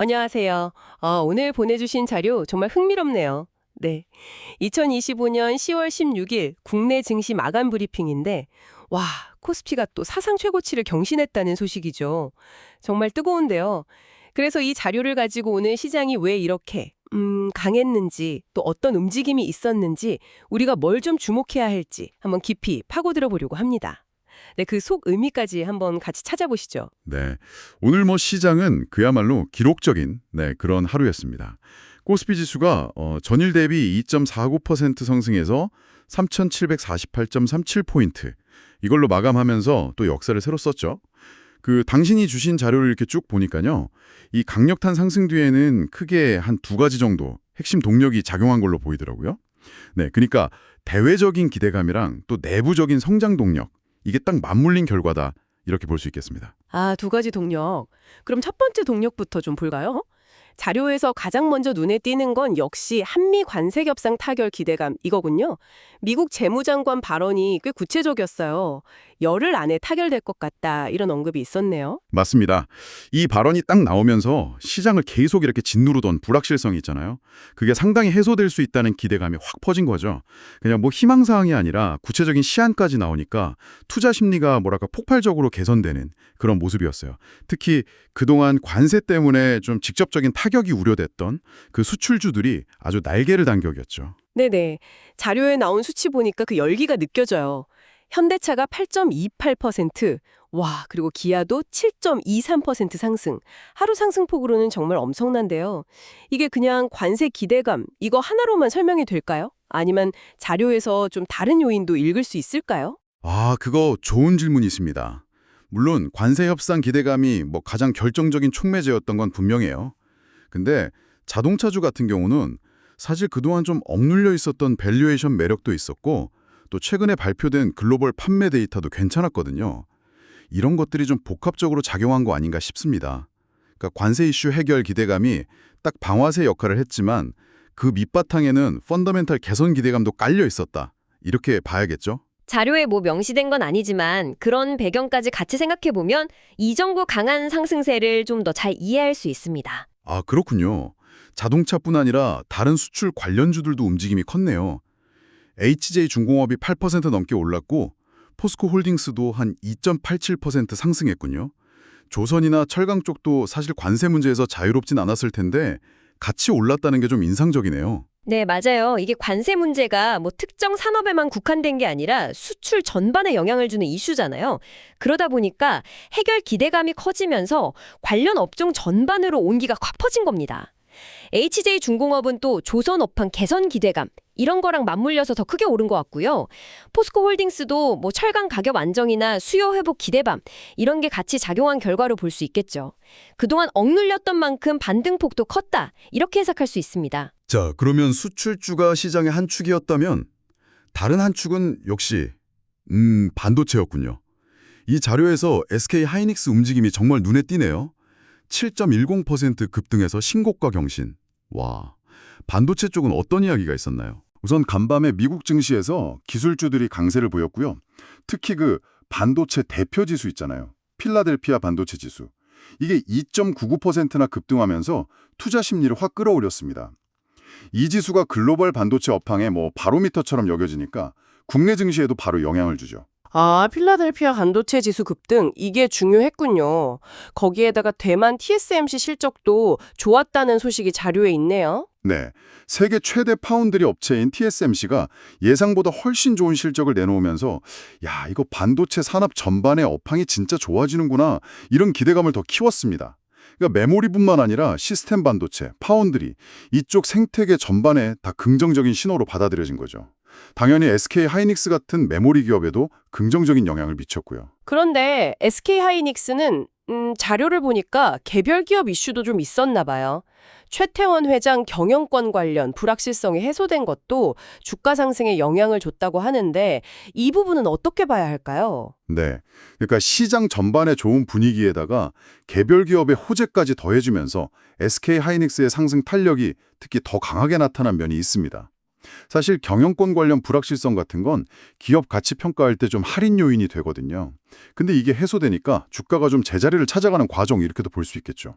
안녕하세요. 오늘 보내주신 자료 정말 흥미롭네요. 네. 2025년 10월 16일 국내 증시 마감 브리핑인데, 와, 코스피가 또 사상 최고치를 경신했다는 소식이죠. 정말 뜨거운데요. 그래서 이 자료를 가지고 오늘 시장이 왜 이렇게, 강했는지, 또 어떤 움직임이 있었는지, 우리가 뭘 좀 주목해야 할지 한번 깊이 파고들어 보려고 합니다. 네, 그 속 의미까지 한번 같이 찾아보시죠. 네, 오늘 시장은 그야말로 기록적인 그런 하루였습니다. 코스피 지수가 전일 대비 2.49% 상승해서 3,748.37포인트. 이걸로 마감하면서 또 역사를 새로 썼죠. 당신이 주신 자료를 이렇게 쭉 보니까요. 이 강력한 상승 뒤에는 크게 한 두 가지 정도 핵심 동력이 작용한 걸로 보이더라고요. 네, 그러니까 대외적인 기대감이랑 또 내부적인 성장 동력, 이게 딱 맞물린 결과다. 이렇게 볼 수 있겠습니다. 두 가지 동력. 그럼 첫 번째 동력부터 좀 볼까요? 자료에서 가장 먼저 눈에 띄는 건 역시 한미 관세 협상 타결 기대감 이거군요. 미국 재무장관 발언이 꽤 구체적이었어요. 열흘 안에 타결될 것 같다 이런 언급이 있었네요. 맞습니다. 이 발언이 딱 나오면서 시장을 계속 이렇게 짓누르던 불확실성이 있잖아요. 그게 상당히 해소될 수 있다는 기대감이 확 퍼진 거죠. 그냥 희망사항이 아니라 구체적인 시안까지 나오니까 투자 심리가 폭발적으로 개선되는 그런 모습이었어요. 특히 그동안 관세 때문에 좀 직접적인 타격이 우려됐던 그 수출주들이 아주 날개를 단 격이었죠. 네네. 자료에 나온 수치 보니까 그 열기가 느껴져요. 현대차가 8.28%, 와, 그리고 기아도 7.23% 상승. 하루 상승폭으로는 정말 엄청난데요. 이게 그냥 관세 기대감, 이거 하나로만 설명이 될까요? 아니면 자료에서 좀 다른 요인도 읽을 수 있을까요? 그거 좋은 질문이 있습니다. 물론 관세 협상 기대감이 가장 결정적인 촉매제였던 건 분명해요. 근데 자동차주 같은 경우는 사실 그동안 좀 억눌려 있었던 밸류에이션 매력도 있었고 또 최근에 발표된 글로벌 판매 데이터도 괜찮았거든요. 이런 것들이 좀 복합적으로 작용한 거 아닌가 싶습니다. 그러니까 관세 이슈 해결 기대감이 딱 방아쇠 역할을 했지만 그 밑바탕에는 펀더멘탈 개선 기대감도 깔려 있었다. 이렇게 봐야겠죠? 자료에 명시된 건 아니지만 그런 배경까지 같이 생각해보면 이 정도 강한 상승세를 좀 더 잘 이해할 수 있습니다. 그렇군요. 자동차뿐 아니라 다른 수출 관련주들도 움직임이 컸네요. HJ중공업이 8% 넘게 올랐고 포스코 홀딩스도 한 2.87% 상승했군요. 조선이나 철강 쪽도 사실 관세 문제에서 자유롭진 않았을 텐데 같이 올랐다는 게 좀 인상적이네요. 네, 맞아요. 이게 관세 문제가 특정 산업에만 국한된 게 아니라 수출 전반에 영향을 주는 이슈잖아요. 그러다 보니까 해결 기대감이 커지면서 관련 업종 전반으로 온기가 확 퍼진 겁니다. HJ중공업은 또 조선 업황 개선 기대감, 이런 거랑 맞물려서 더 크게 오른 것 같고요. 포스코 홀딩스도 철강 가격 안정이나 수요 회복 기대감, 이런 게 같이 작용한 결과로 볼 수 있겠죠. 그동안 억눌렸던 만큼 반등폭도 컸다, 이렇게 해석할 수 있습니다. 자, 그러면 수출주가 시장의 한 축이었다면 다른 한 축은 역시 반도체였군요. 이 자료에서 SK 하이닉스 움직임이 정말 눈에 띄네요. 7.10% 급등해서 신고가 경신. 와, 반도체 쪽은 어떤 이야기가 있었나요? 우선 간밤에 미국 증시에서 기술주들이 강세를 보였고요. 특히 반도체 대표 지수 있잖아요. 필라델피아 반도체 지수. 이게 2.99%나 급등하면서 투자 심리를 확 끌어올렸습니다. 이 지수가 글로벌 반도체 업황의 바로미터처럼 여겨지니까 국내 증시에도 바로 영향을 주죠. 필라델피아 반도체 지수 급등, 이게 중요했군요. 거기에다가 대만 TSMC 실적도 좋았다는 소식이 자료에 있네요. 네, 세계 최대 파운드리 업체인 TSMC가 예상보다 훨씬 좋은 실적을 내놓으면서 야, 이거 반도체 산업 전반의 업황이 진짜 좋아지는구나, 이런 기대감을 더 키웠습니다. 그러니까 메모리뿐만 아니라 시스템 반도체, 파운드리, 이쪽 생태계 전반에 다 긍정적인 신호로 받아들여진 거죠. 당연히 SK 하이닉스 같은 메모리 기업에도 긍정적인 영향을 미쳤고요. 그런데 SK 하이닉스는 자료를 보니까 개별 기업 이슈도 좀 있었나 봐요. 최태원 회장 경영권 관련 불확실성이 해소된 것도 주가 상승에 영향을 줬다고 하는데 이 부분은 어떻게 봐야 할까요? 네, 그러니까 시장 전반의 좋은 분위기에다가 개별 기업의 호재까지 더해주면서 SK 하이닉스의 상승 탄력이 특히 더 강하게 나타난 면이 있습니다. 사실 경영권 관련 불확실성 같은 건 기업 가치 평가할 때 좀 할인 요인이 되거든요. 근데 이게 해소되니까 주가가 좀 제자리를 찾아가는 과정, 이렇게도 볼 수 있겠죠.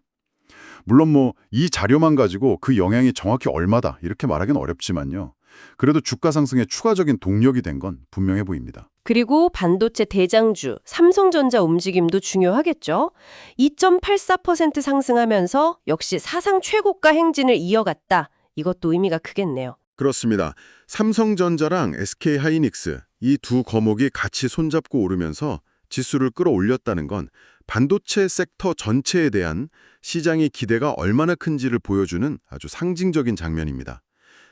물론 뭐 이 자료만 가지고 그 영향이 정확히 얼마다 이렇게 말하기는 어렵지만요. 그래도 주가 상승에 추가적인 동력이 된 건 분명해 보입니다. 그리고 반도체 대장주 삼성전자 움직임도 중요하겠죠. 2.84% 상승하면서 역시 사상 최고가 행진을 이어갔다. 이것도 의미가 크겠네요. 그렇습니다. 삼성전자랑 SK하이닉스 이 두 거목이 같이 손잡고 오르면서 지수를 끌어올렸다는 건 반도체 섹터 전체에 대한 시장의 기대가 얼마나 큰지를 보여주는 아주 상징적인 장면입니다.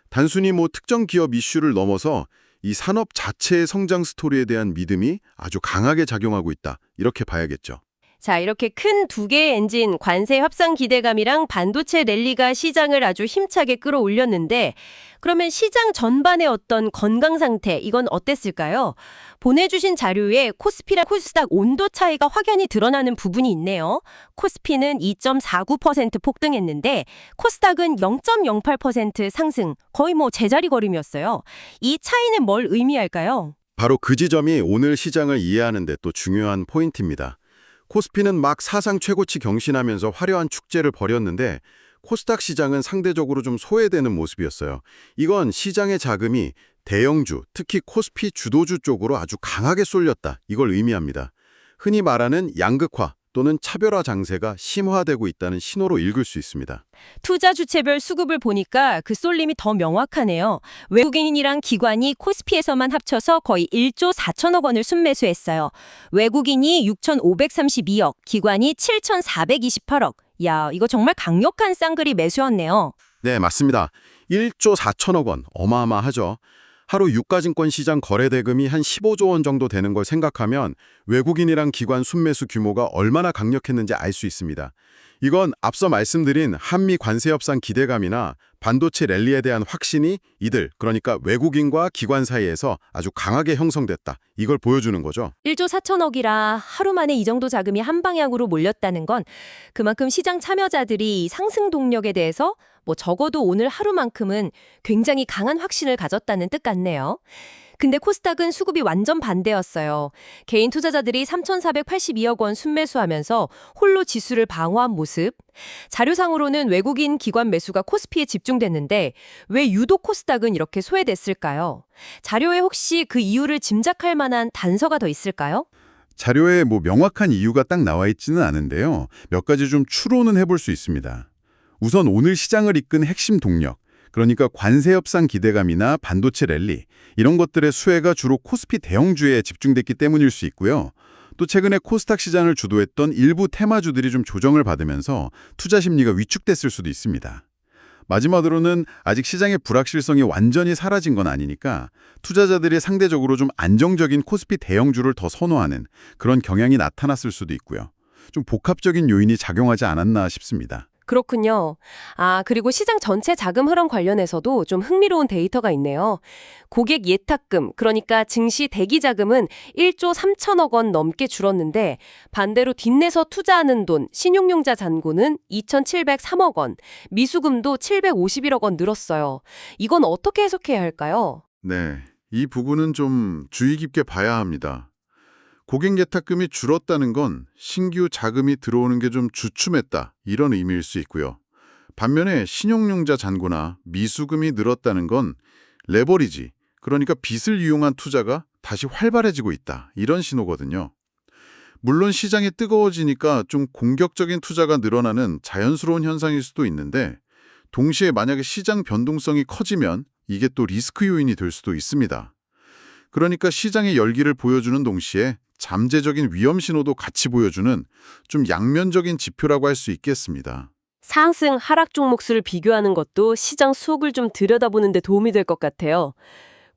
단순히 뭐 특정 기업 이슈를 넘어서 이 산업 자체의 성장 스토리에 대한 믿음이 아주 강하게 작용하고 있다. 이렇게 봐야겠죠. 자, 이렇게 큰 두 개의 엔진, 관세 협상 기대감이랑 반도체 랠리가 시장을 아주 힘차게 끌어올렸는데 그러면 시장 전반의 어떤 건강 상태, 이건 어땠을까요? 보내주신 자료에 코스피랑 코스닥 온도 차이가 확연히 드러나는 부분이 있네요. 코스피는 2.49% 폭등했는데 코스닥은 0.08% 상승, 거의 뭐 제자리 걸음이었어요. 이 차이는 뭘 의미할까요? 바로 그 지점이 오늘 시장을 이해하는 데 또 중요한 포인트입니다. 코스피는 막 사상 최고치 경신하면서 화려한 축제를 벌였는데 코스닥 시장은 상대적으로 좀 소외되는 모습이었어요. 이건 시장의 자금이 대형주, 특히 코스피 주도주 쪽으로 아주 강하게 쏠렸다. 이걸 의미합니다. 흔히 말하는 양극화 또는 차별화 장세가 심화되고 있다는 신호로 읽을 수 있습니다. 투자 주체별 수급을 보니까 그 쏠림이 더 명확하네요. 외국인이랑 기관이 코스피에서만 합쳐서 거의 1조 4천억 원을 순매수했어요. 외국인이 6,532억, 기관이 7,428억. 야, 이거 정말 강력한 쌍끌이 매수였네요. 네, 맞습니다. 1조 4천억 원, 어마어마하죠. 하루 유가증권 시장 거래 대금이 한 15조 원 정도 되는 걸 생각하면 외국인이랑 기관 순매수 규모가 얼마나 강력했는지 알 수 있습니다. 이건 앞서 말씀드린 한미 관세 협상 기대감이나 반도체 랠리에 대한 확신이 이들, 그러니까 외국인과 기관 사이에서 아주 강하게 형성됐다. 이걸 보여주는 거죠. 1조 4천억이라 하루 만에 이 정도 자금이 한 방향으로 몰렸다는 건 그만큼 시장 참여자들이 상승 동력에 대해서 뭐 적어도 오늘 하루만큼은 굉장히 강한 확신을 가졌다는 뜻 같네요. 근데 코스닥은 수급이 완전 반대였어요. 개인 투자자들이 3,482억 원 순매수하면서 홀로 지수를 방어한 모습. 자료상으로는 외국인 기관 매수가 코스피에 집중됐는데 왜 유독 코스닥은 이렇게 소외됐을까요? 자료에 혹시 그 이유를 짐작할 만한 단서가 더 있을까요? 자료에 뭐 명확한 이유가 딱 나와 있지는 않은데요. 몇 가지 좀 추론은 해볼 수 있습니다. 우선 오늘 시장을 이끈 핵심 동력, 그러니까 관세 협상 기대감이나 반도체 랠리, 이런 것들의 수혜가 주로 코스피 대형주에 집중됐기 때문일 수 있고요. 또 최근에 코스닥 시장을 주도했던 일부 테마주들이 좀 조정을 받으면서 투자 심리가 위축됐을 수도 있습니다. 마지막으로는 아직 시장의 불확실성이 완전히 사라진 건 아니니까 투자자들이 상대적으로 좀 안정적인 코스피 대형주를 더 선호하는 그런 경향이 나타났을 수도 있고요. 좀 복합적인 요인이 작용하지 않았나 싶습니다. 그렇군요. 아, 그리고 시장 전체 자금 흐름 관련해서도 좀 흥미로운 데이터가 있네요. 고객 예탁금, 그러니까 증시 대기 자금은 1조 3천억 원 넘게 줄었는데 반대로 빚내서 투자하는 돈, 신용융자 잔고는 2,703억 원, 미수금도 751억 원 늘었어요. 이건 어떻게 해석해야 할까요? 네, 이 부분은 좀 주의 깊게 봐야 합니다. 고객 예탁금이 줄었다는 건 신규 자금이 들어오는 게 좀 주춤했다 이런 의미일 수 있고요. 반면에 신용융자 잔고나 미수금이 늘었다는 건 레버리지, 그러니까 빚을 이용한 투자가 다시 활발해지고 있다 이런 신호거든요. 물론 시장이 뜨거워지니까 좀 공격적인 투자가 늘어나는 자연스러운 현상일 수도 있는데 동시에 만약에 시장 변동성이 커지면 이게 또 리스크 요인이 될 수도 있습니다. 그러니까 시장의 열기를 보여주는 동시에 잠재적인 위험 신호도 같이 보여주는 좀 양면적인 지표라고 할 수 있겠습니다. 상승, 하락 종목 수를 비교하는 것도 시장 속을 좀 들여다보는 데 도움이 될 것 같아요.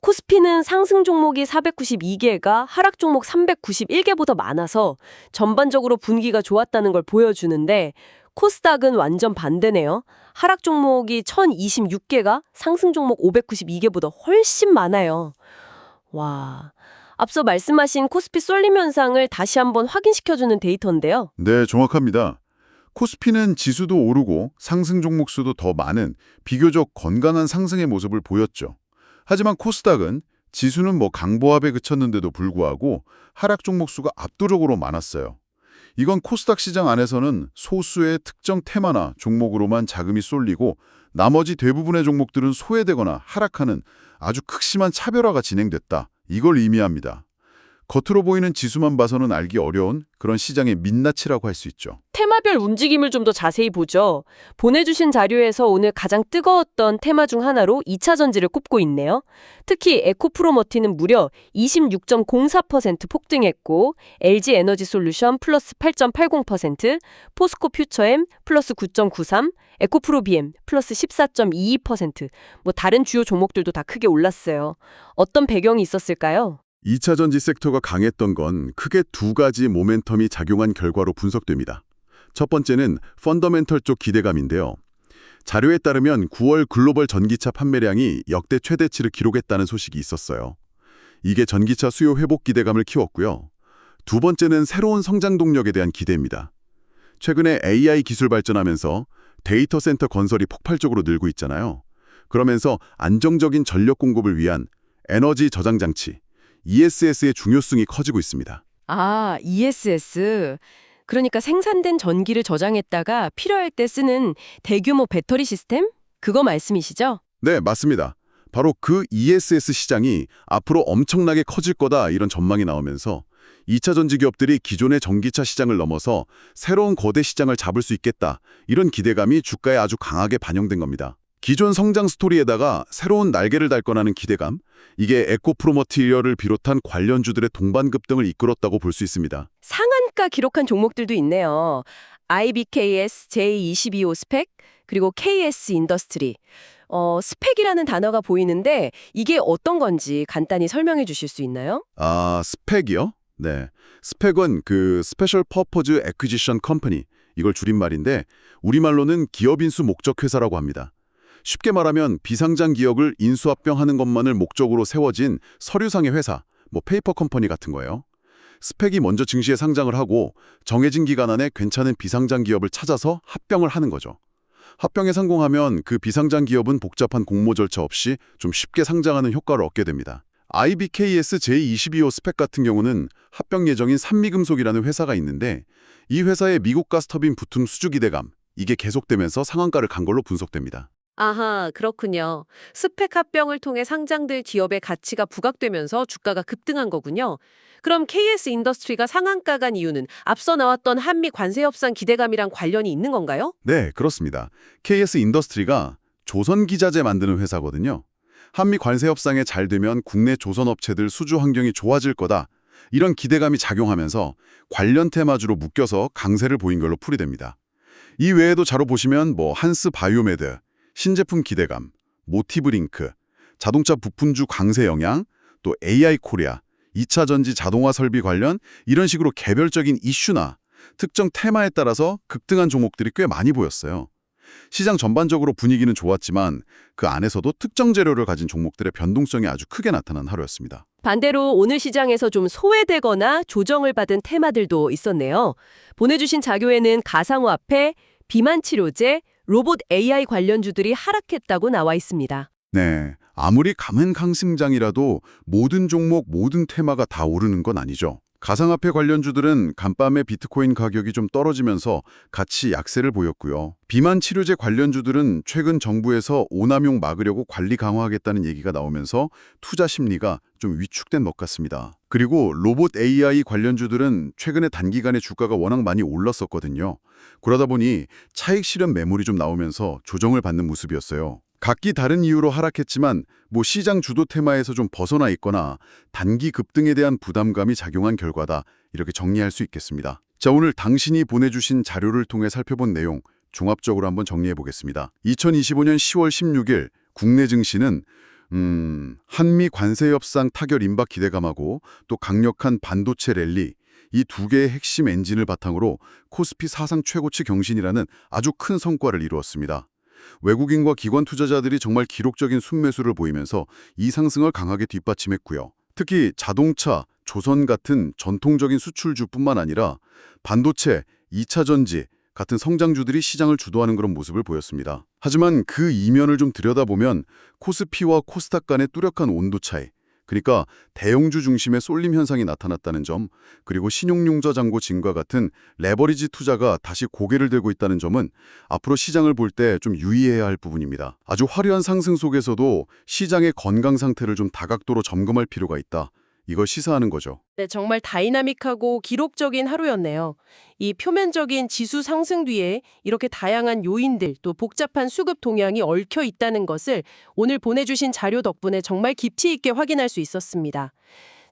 코스피는 상승 종목이 492개가 하락 종목 391개보다 많아서 전반적으로 분위기가 좋았다는 걸 보여주는데 코스닥은 완전 반대네요. 하락 종목이 1026개가 상승 종목 592개보다 훨씬 많아요. 와, 앞서 말씀하신 코스피 쏠림 현상을 다시 한번 확인시켜주는 데이터인데요. 네, 정확합니다. 코스피는 지수도 오르고 상승 종목 수도 더 많은 비교적 건강한 상승의 모습을 보였죠. 하지만 코스닥은 지수는 뭐 강보합에 그쳤는데도 불구하고 하락 종목 수가 압도적으로 많았어요. 이건 코스닥 시장 안에서는 소수의 특정 테마나 종목으로만 자금이 쏠리고 나머지 대부분의 종목들은 소외되거나 하락하는 아주 극심한 차별화가 진행됐다. 이걸 의미합니다. 겉으로 보이는 지수만 봐서는 알기 어려운 그런 시장의 민낯이라고 할 수 있죠. 테마별 움직임을 좀 더 자세히 보죠. 보내주신 자료에서 오늘 가장 뜨거웠던 테마 중 하나로 2차 전지를 꼽고 있네요. 특히 에코프로머티는 무려 26.04% 폭등했고 LG 에너지 솔루션 플러스 8.80%, 포스코 퓨처엠 플러스 9.93%, 에코프로 BM 플러스 14.22%, 다른 주요 종목들도 다 크게 올랐어요. 어떤 배경이 있었을까요? 2차 전지 섹터가 강했던 건 크게 두 가지 모멘텀이 작용한 결과로 분석됩니다. 첫 번째는 펀더멘털 쪽 기대감인데요. 자료에 따르면 9월 글로벌 전기차 판매량이 역대 최대치를 기록했다는 소식이 있었어요. 이게 전기차 수요 회복 기대감을 키웠고요. 두 번째는 새로운 성장 동력에 대한 기대입니다. 최근에 AI 기술 발전하면서 데이터 센터 건설이 폭발적으로 늘고 있잖아요. 그러면서 안정적인 전력 공급을 위한 에너지 저장 장치, ESS의 중요성이 커지고 있습니다. 아, ESS. 그러니까 생산된 전기를 저장했다가 필요할 때 쓰는 대규모 배터리 시스템? 그거 말씀이시죠? 네, 맞습니다. 바로 그 ESS 시장이 앞으로 엄청나게 커질 거다 이런 전망이 나오면서 2차 전지 기업들이 기존의 전기차 시장을 넘어서 새로운 거대 시장을 잡을 수 있겠다 이런 기대감이 주가에 아주 강하게 반영된 겁니다. 기존 성장 스토리에다가 새로운 날개를 달 거라는 기대감, 이게 에코프로머티리얼을 비롯한 관련주들의 동반 급등을 이끌었다고 볼 수 있습니다. 상한가 기록한 종목들도 있네요. IBKS, J22O 스펙, 그리고 KS 인더스트리. 스펙이라는 단어가 보이는데 이게 어떤 건지 간단히 설명해 주실 수 있나요? 아, 스펙이요? 네. 스펙은 그 스페셜 퍼포즈 애퀴지션 컴퍼니, 이걸 줄임말인데 우리말로는 기업 인수 목적 회사라고 합니다. 쉽게 말하면 비상장 기업을 인수합병하는 것만을 목적으로 세워진 서류상의 회사, 페이퍼 컴퍼니 같은 거예요. 스펙이 먼저 증시에 상장을 하고 정해진 기간 안에 괜찮은 비상장 기업을 찾아서 합병을 하는 거죠. 합병에 성공하면 그 비상장 기업은 복잡한 공모 절차 없이 좀 쉽게 상장하는 효과를 얻게 됩니다. IBKS J22O 스펙 같은 경우는 합병 예정인 산미금속이라는 회사가 있는데 이 회사의 미국 가스터빈 부품 수주 기대감, 이게 계속되면서 상한가를 간 걸로 분석됩니다. 아하, 그렇군요. 스펙 합병을 통해 상장될 기업의 가치가 부각되면서 주가가 급등한 거군요. 그럼 KS 인더스트리가 상한가 간 이유는 앞서 나왔던 한미 관세 협상 기대감이랑 관련이 있는 건가요? 네, 그렇습니다. KS 인더스트리가 조선기자재 만드는 회사거든요. 한미 관세 협상에 잘 되면 국내 조선업체들 수주 환경이 좋아질 거다. 이런 기대감이 작용하면서 관련 테마주로 묶여서 강세를 보인 걸로 풀이됩니다. 이 외에도 자료 보시면 한스 바이오메드, 신제품 기대감, 모티브링크, 자동차 부품주 강세 영향, 또 AI 코리아, 2차 전지 자동화 설비 관련 이런 식으로 개별적인 이슈나 특정 테마에 따라서 급등한 종목들이 꽤 많이 보였어요. 시장 전반적으로 분위기는 좋았지만 그 안에서도 특정 재료를 가진 종목들의 변동성이 아주 크게 나타난 하루였습니다. 반대로 오늘 시장에서 좀 소외되거나 조정을 받은 테마들도 있었네요. 보내주신 자료에는 가상화폐, 비만치료제, 로봇 AI 관련주들이 하락했다고 나와 있습니다. 네, 아무리 가맹강승장이라도 모든 종목, 모든 테마가 다 오르는 건 아니죠. 가상화폐 관련주들은 간밤에 비트코인 가격이 좀 떨어지면서 같이 약세를 보였고요. 비만 치료제 관련주들은 최근 정부에서 오남용 막으려고 관리 강화하겠다는 얘기가 나오면서 투자 심리가 좀 위축된 것 같습니다. 그리고 로봇 AI 관련주들은 최근에 단기간에 주가가 워낙 많이 올랐었거든요. 그러다 보니 차익 실현 매물이 좀 나오면서 조정을 받는 모습이었어요. 각기 다른 이유로 하락했지만 시장 주도 테마에서 좀 벗어나 있거나 단기 급등에 대한 부담감이 작용한 결과다, 이렇게 정리할 수 있겠습니다. 자, 오늘 당신이 보내주신 자료를 통해 살펴본 내용 종합적으로 한번 정리해 보겠습니다. 2025년 10월 16일 국내 증시는 한미 관세 협상 타결 임박 기대감하고 또 강력한 반도체 랠리, 이 두 개의 핵심 엔진을 바탕으로 코스피 사상 최고치 경신이라는 아주 큰 성과를 이루었습니다. 외국인과 기관 투자자들이 정말 기록적인 순매수를 보이면서 이 상승을 강하게 뒷받침했고요. 특히 자동차, 조선 같은 전통적인 수출주뿐만 아니라 반도체, 2차 전지 같은 성장주들이 시장을 주도하는 그런 모습을 보였습니다. 하지만 그 이면을 좀 들여다보면 코스피와 코스닥 간의 뚜렷한 온도 차이, 그러니까 대형주 중심의 쏠림 현상이 나타났다는 점, 그리고 신용융자 잔고 증가 같은 레버리지 투자가 다시 고개를 들고 있다는 점은 앞으로 시장을 볼 때 좀 유의해야 할 부분입니다. 아주 화려한 상승 속에서도 시장의 건강 상태를 좀 다각도로 점검할 필요가 있다. 이걸 시사하는 거죠. 네, 정말 다이나믹하고 기록적인 하루였네요. 이 표면적인 지수 상승 뒤에 이렇게 다양한 요인들 또 복잡한 수급 동향이 얽혀 있다는 것을 오늘 보내주신 자료 덕분에 정말 깊이 있게 확인할 수 있었습니다.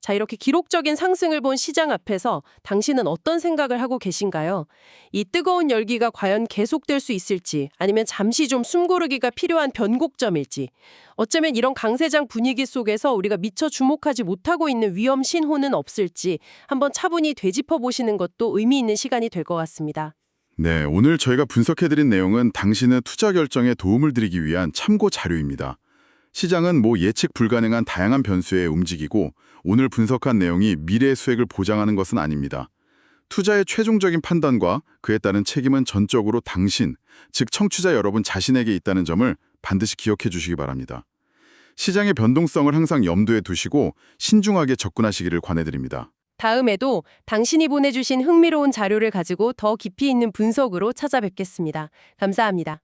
자, 이렇게 기록적인 상승을 본 시장 앞에서 당신은 어떤 생각을 하고 계신가요? 이 뜨거운 열기가 과연 계속될 수 있을지 아니면 잠시 좀 숨고르기가 필요한 변곡점일지 어쩌면 이런 강세장 분위기 속에서 우리가 미처 주목하지 못하고 있는 위험 신호는 없을지 한번 차분히 되짚어 보시는 것도 의미 있는 시간이 될 것 같습니다. 네, 오늘 저희가 분석해드린 내용은 당신의 투자 결정에 도움을 드리기 위한 참고 자료입니다. 시장은 예측 불가능한 다양한 변수에 움직이고 오늘 분석한 내용이 미래의 수익을 보장하는 것은 아닙니다. 투자의 최종적인 판단과 그에 따른 책임은 전적으로 당신, 즉 청취자 여러분 자신에게 있다는 점을 반드시 기억해 주시기 바랍니다. 시장의 변동성을 항상 염두에 두시고 신중하게 접근하시기를 권해드립니다. 다음에도 당신이 보내주신 흥미로운 자료를 가지고 더 깊이 있는 분석으로 찾아뵙겠습니다. 감사합니다.